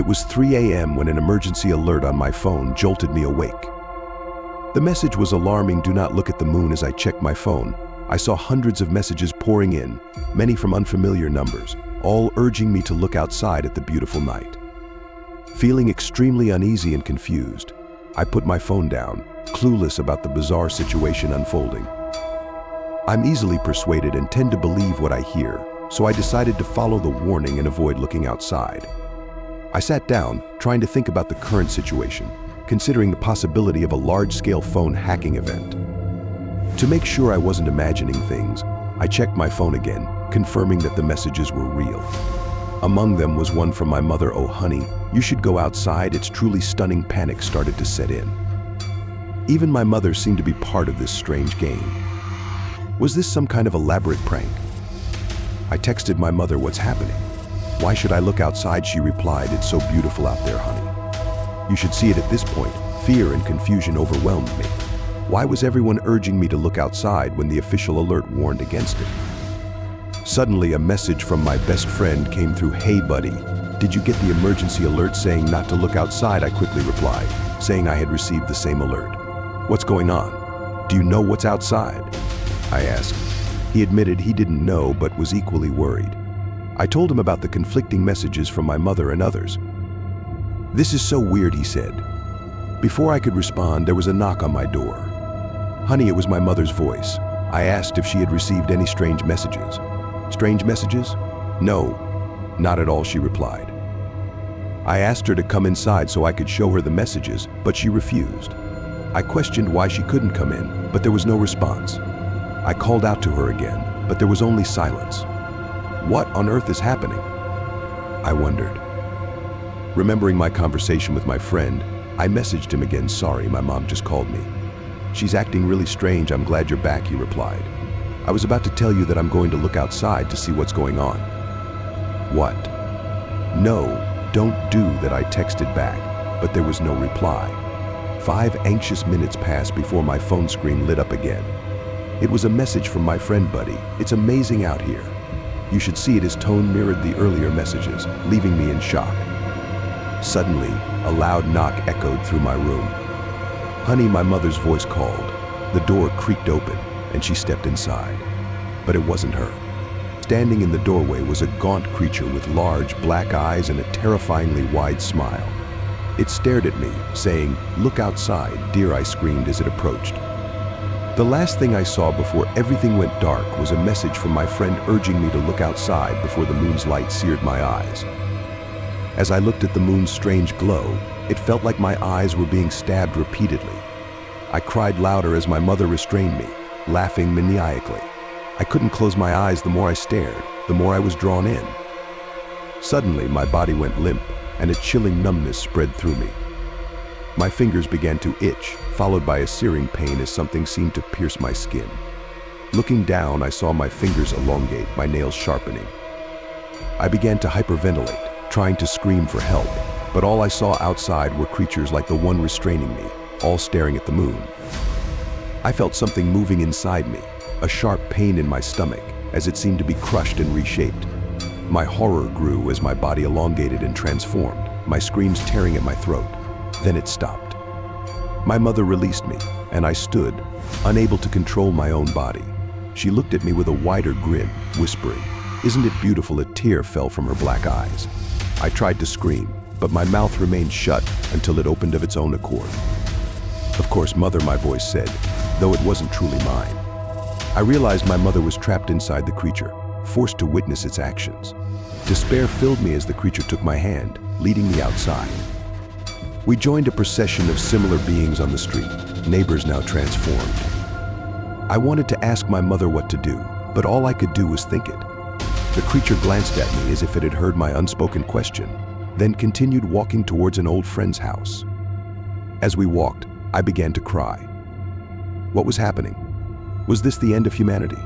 was 3 a.m. when an emergency alert on my phone jolted me awake. The message was alarming. Do not look at the moon. As I checked my phone, I saw hundreds of messages pouring in, many from unfamiliar numbers, all urging me to look outside at the beautiful night. Feeling extremely uneasy and confused, I put my phone down, clueless about the bizarre situation unfolding. I'm easily persuaded and tend to believe what I hear, so I decided to follow the warning and avoid looking outside. I sat down, trying to think about the current situation, considering the possibility of a large-scale phone hacking event. To make sure I wasn't imagining things, I checked my phone again, confirming that the messages were real. Among them was one from my mother. "Oh honey, you should go outside, it's truly stunning." Panic started to set in. Even my mother seemed to be part of this strange game. Was this some kind of elaborate prank? I texted my mother, "What's happening? Why should I look outside?" She replied, "It's so beautiful out there, honey. You should see it." At this point, fear and confusion overwhelmed me. Why was everyone urging me to look outside when the official alert warned against it? Suddenly, a message from my best friend came through. "Hey buddy, did you get the emergency alert saying not to look outside?" I quickly replied, saying I had received the same alert. "What's going on? Do you know what's outside?" I asked. He admitted he didn't know but was equally worried. I told him about the conflicting messages from my mother and others. "This is so weird," he said. Before I could respond, there was a knock on my door. "Honey," it was my mother's voice. I asked if she had received any strange messages. "Strange messages? No, not at all," she replied. I asked her to come inside so I could show her the messages, but she refused. I questioned why she couldn't come in, but there was no response. I called out to her again, but there was only silence. What on earth is happening? I wondered. Remembering my conversation with my friend, I messaged him again. "Sorry, my mom just called me. She's acting really strange. I'm glad you're back," he replied. "I was about to tell you that I'm going to look outside to see what's going on." "What?" "No, don't do that," I texted back, but there was no reply. 5 anxious minutes passed before my phone screen lit up again. It was a message from my friend. "Buddy, it's amazing out here. You should see it." His tone mirrored the earlier messages, leaving me in shock. Suddenly, a loud knock echoed through my room. "Honey," my mother's voice called. The door creaked open, and she stepped inside. But it wasn't her. Standing in the doorway was a gaunt creature with large black eyes and a terrifyingly wide smile. It stared at me, saying, "Look outside, dear," I screamed as it approached. The last thing I saw before everything went dark was a message from my friend urging me to look outside before the moon's light seared my eyes. As I looked at the moon's strange glow, it felt like my eyes were being stabbed repeatedly. I cried louder as my mother restrained me, laughing maniacally. I couldn't close my eyes. The more I stared, the more I was drawn in. Suddenly, my body went limp, and a chilling numbness spread through me. My fingers began to itch, followed by a searing pain as something seemed to pierce my skin. Looking down, I saw my fingers elongate, my nails sharpening. I began to hyperventilate, trying to scream for help, but all I saw outside were creatures like the one restraining me, all staring at the moon. I felt something moving inside me, a sharp pain in my stomach, as it seemed to be crushed and reshaped. My horror grew as my body elongated and transformed, my screams tearing at my throat. Then it stopped. My mother released me, and I stood, unable to control my own body. She looked at me with a wider grin, whispering, "Isn't it beautiful?" A tear fell from her black eyes. I tried to scream, but my mouth remained shut until it opened of its own accord. "Of course, mother," my voice said, though it wasn't truly mine. I realized my mother was trapped inside the creature, forced to witness its actions. Despair filled me as the creature took my hand, leading me outside. We joined a procession of similar beings on the street, neighbors now transformed. I wanted to ask my mother what to do, but all I could do was think it. The creature glanced at me as if it had heard my unspoken question, then continued walking towards an old friend's house. As we walked, I began to cry. What was happening? Was this the end of humanity?